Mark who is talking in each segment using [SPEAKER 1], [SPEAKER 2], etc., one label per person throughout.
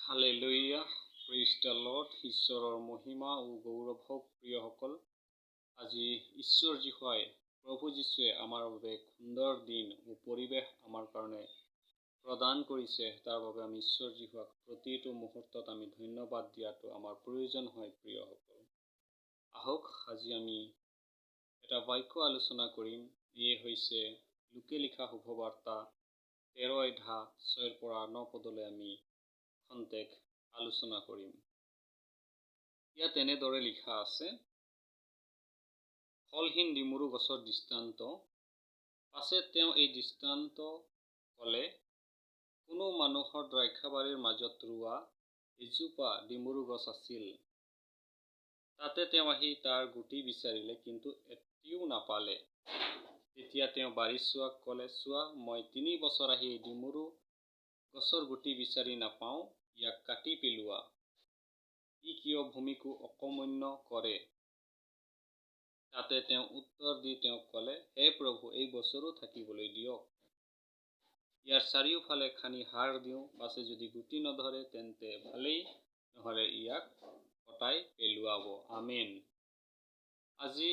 [SPEAKER 1] Hallelujah, praise the lord. ঈশ্বৰৰ মহিমা ও গৌৰৱ হওক। প্ৰিয়সকল, আজি ঈশ্বৰ যীশুৱে প্ৰভু যীশুৱে আমাৰ বাবে সুন্দৰ দিন ও পৰিৱেশ আমাৰ কাৰণে প্ৰদান কৰিছে। তাৰ বাবে আমি ঈশ্বৰ যীশুক প্ৰতিটো মুহূৰ্তত আমি ধন্যবাদ দিয়াটো আমাৰ প্ৰয়োজন হয়। প্ৰিয়সকল, আহক আজি আমি এটা বাক্য আলোচনা কৰিম। ইয়ে হৈছে লোকে লিখা শুভবাৰ্তা 13 অধ্যায় 6 পৰা 9 পদলৈ আমি খন্তেক আলোচনা কৰিম। ইয়াত এনেদৰে লিখা আছে, ফলহীন ডিমৰু গছৰ দৃষ্টান্ত। পাছে তেওঁ এই দৃষ্টান্ত ক'লে, কোনো মানুহৰ দ্ৰাক্ষাবাৰীৰ মাজত ৰোৱা এজোপা ডিমৰু গছ আছিল। তাতে তেওঁ আহি তাৰ গুটি বিচাৰিলে, কিন্তু এটিও নাপালে। তেতিয়া তেওঁ বাৰীচোৱাক ক'লে, চোৱা, মই 3 বছৰ আহি এই ডিমৰু গছৰ গুটি বিচাৰি নাপাওঁ, ইয়াক কাটি পেলোৱা। ই কিয় ভূমিকো অকৰ্মণ্য কৰে? তাতে তেওঁ উত্তৰ দি তেওঁক ক'লে, হে প্ৰভু, এই বছৰো থাকিবলৈ দিয়ক। ইয়াৰ চাৰিওফালে খানি সাৰ দিওঁ। পাছে যদি গুটি নধৰে তেন্তে ভালেই, নহ'লে ইয়াক কটাই পেলোৱাব। আমেন। আজি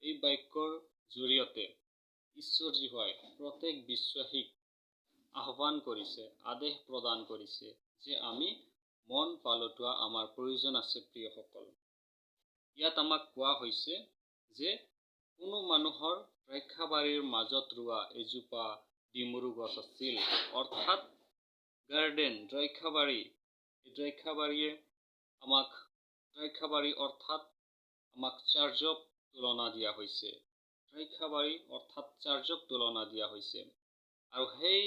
[SPEAKER 1] এই বাক্যৰ জৰিয়তে ঈশ্বৰ যীশুৱে প্ৰত্যেক বিশ্বাসীক আহ্বান কৰিছে, আদেশ প্ৰদান কৰিছে যে আমি মন পালটোৱা আমাৰ প্ৰয়োজন আছে। প্ৰিয়সকল, ইয়াত আমাক কোৱা হৈছে যে কোনো মানুহৰ দ্ৰাক্ষাবাৰীৰ মাজত ৰোৱা এজোপা ডিমৰু গছ আছিল, অৰ্থাৎ গাৰ্ডেন, দ্ৰাক্ষাবাৰী। এই দ্ৰাক্ষাবাৰী অৰ্থাৎ আমাক চাৰ্চক তুলনা দিয়া হৈছে। দ্ৰাক্ষাবাৰী অৰ্থাৎ চাৰ্চক তুলনা দিয়া হৈছে। আৰু সেই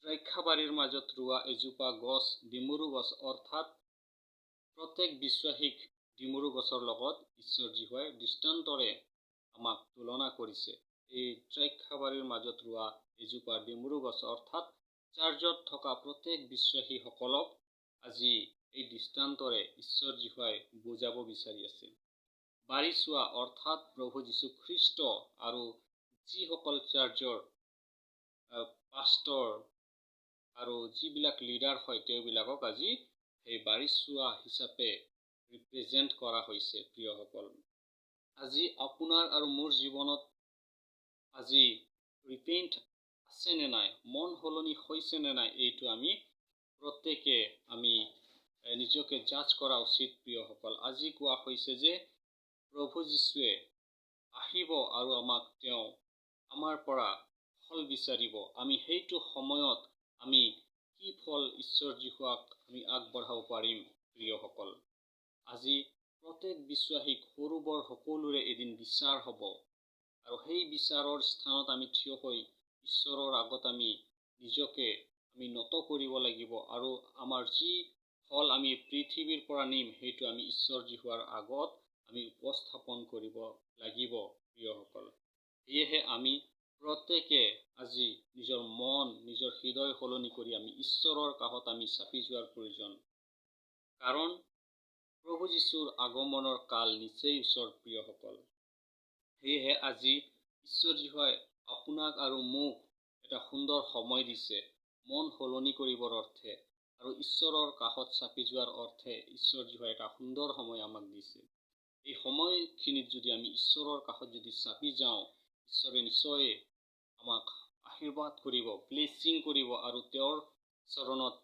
[SPEAKER 1] দ্ৰাক্ষাবাৰীৰ মাজত ৰোৱা এজোপা গছ, ডিমৰু গছ, অৰ্থাৎ প্ৰত্যেক বিশ্বাসীক ডিমৰু গছৰ লগত ঈশ্বৰ যীশুৱে দৃষ্টান্তৰে আমাক তুলনা কৰিছে। এই দ্ৰাক্ষাবাৰীৰ মাজত ৰোৱা এজোপা ডিমৰু গছ অৰ্থাৎ চাৰ্চত থকা প্ৰত্যেক বিশ্বাসীসকলক আজি এই দৃষ্টান্তৰে ঈশ্বৰ যীশুৱে বুজাব বিচাৰি আছে। বাৰীচোৱা অৰ্থাৎ প্ৰভু যীশু খ্ৰীষ্ট আৰু যিসকল চাৰ্চৰ পাষ্টৰ আৰু যিবিলাক লিডাৰ হয়, তেওঁবিলাকক আজি সেই বাৰীচোৱা হিচাপে ৰিপ্ৰেজেণ্ট কৰা হৈছে। প্ৰিয়সকল, আজি আপোনাৰ আৰু মোৰ জীৱনত আজি ৰিপেণ্ট আছেনে নাই, মন সলনি হৈছেনে নাই, এইটো আমি প্ৰত্যেকে আমি নিজকে জাজ কৰা উচিত। প্ৰিয়সকল, আজি কোৱা হৈছে যে প্ৰভু যীশুৱে আহিব আৰু আমাক তেওঁ আমাৰ পৰা ফল বিচাৰিব। আমি সেইটো সময়ত আমি কি ফল ঈশ্বৰ যীশুক আমি আগবঢ়াব পাৰিম? প্ৰিয়সকল, আজি প্ৰত্যেক বিশ্বাসীক সৰু বৰ সকলোৰে এদিন বিচাৰ হ'ব, আৰু সেই বিচাৰৰ স্থানত আমি থিয় হৈ ঈশ্বৰৰ আগত আমি নিজকে আমি নত কৰিব লাগিব, আৰু আমাৰ যি ফল আমি পৃথিৱীৰ পৰা নিম সেইটো আমি ঈশ্বৰ যীশুৰ আগত আমি উপস্থাপন কৰিব লাগিব। প্ৰিয়সকল, সেয়েহে আমি প্ৰত্যেকে আজি নিজৰ মন, নিজৰ হৃদয় সলনি কৰি আমি ঈশ্বৰৰ কাষত আমি চাপি যোৱাৰ প্ৰয়োজন। কাৰণ প্ৰভু যীশুৰ আগমনৰ কাল নিচেই ওচৰ। প্ৰিয়সকল, সেয়েহে আজি ঈশ্বৰ যীশুৱে আপোনাক আৰু মোক এটা সুন্দৰ সময় দিছে মন সলনি কৰিবৰ অৰ্থে, আৰু ঈশ্বৰৰ কাষত চাপি যোৱাৰ অৰ্থে ঈশ্বৰ যীশুৱে এটা সুন্দৰ সময় আমাক দিছে। এই সময়খিনিত যদি আমি ঈশ্বৰৰ কাষত যদি চাপি যাওঁ, ঈশ্বৰে নিশ্চয় আমাক আশীৰ্বাদ কৰিব, ব্লেছিং কৰিব, আৰু তেওঁৰ চৰণত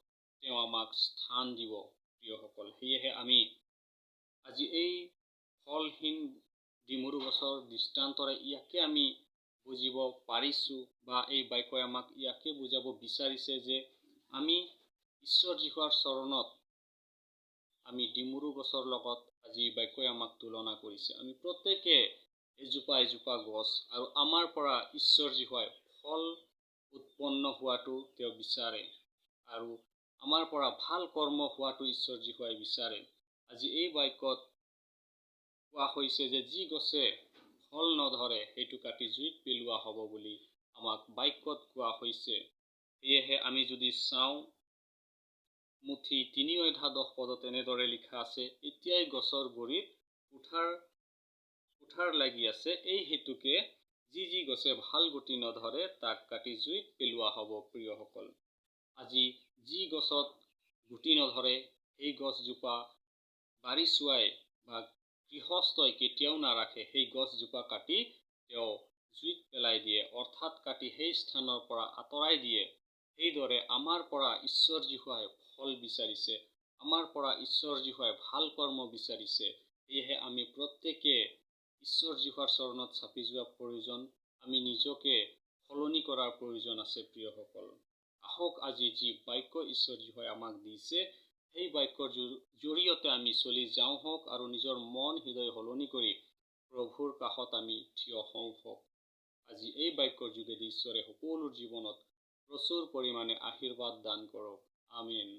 [SPEAKER 1] তেওঁ আমাক স্থান দিব। প্ৰিয়সকল, সেয়েহে আমি আজি এই ফলহীন ডিমৰু গছৰ দৃষ্টান্তৰে ইয়াকে আমি বুজিব পাৰিছোঁ, বা এই বাক্যই আমাক ইয়াকে বুজাব বিচাৰিছে যে আমি ঈশ্বৰ যীশুৰ চৰণত আমি ডিমৰু গছৰ লগত আজি বাক্যই আমাক তুলনা কৰিছে। আমি প্ৰত্যেকে এজোপা এজোপা গছ, আৰু আমাৰ পৰা ঈশ্বৰ যীশুৱে ফল উৎপন্ন হোৱাটো তেওঁ বিচাৰে, আৰু আমাৰ পৰা ভাল কৰ্ম হোৱাটো ঈশ্বৰ যীশুৱে বিচাৰে। আজি এই বাক্যত কোৱা হৈছে যে যি গছে ফল নধৰে সেইটো কাটি জুইত পেলোৱা হ'ব বুলি আমাক বাক্যত কোৱা হৈছে। সেয়েহে আমি যদি চাওঁ, মুঠি 3 অধ্যায় 10 পদত এনেদৰে লিখা আছে, এতিয়াই গছৰ গুৰিত কুঠাৰ লাগি আছে, এই হেতুকে যি গছে ভাল গুটি নধৰে তাক কাটি জুইত পেলোৱা হ'ব। প্ৰিয়সকল, আজি যি গছত গুটি নধৰে, সেই গছজোপা বাৰীচোৱাই বা গৃহস্থই কেতিয়াও নাৰাখে, সেই গছজোপা কাটি তেওঁ জুইত পেলাই দিয়ে, অৰ্থাৎ কাটি সেই স্থানৰ পৰা আঁতৰাই দিয়ে। সেইদৰে আমাৰ পৰা ঈশ্বৰ যীশুৱে ফল বিচাৰিছে, আমাৰ পৰা ঈশ্বৰ যীশুৱে ভাল কৰ্ম বিচাৰিছে। সেয়েহে আমি প্ৰত্যেকে ঈশ্বৰ যীশুৰ চৰণত চাপি যোৱা প্ৰয়োজন, আমি নিজকে সলনি কৰাৰ প্ৰয়োজন আছে প্ৰিয়সকল। আহক আজি যি বাক্য ঈশ্বৰ যীশুৱে আমাক দিছে, সেই বাক্যৰ জৰিয়তে আমি চলি যাওঁ হওক আৰু নিজৰ মন হৃদয় সলনি কৰি প্ৰভুৰ কাষত আমি থিয় হওঁ হওক। আজি এই বাক্যৰ যোগেদি ঈশ্বৰে সকলোৰ জীৱনত প্ৰচুৰ পৰিমাণে আশীৰ্বাদ দান কৰক। আমেন।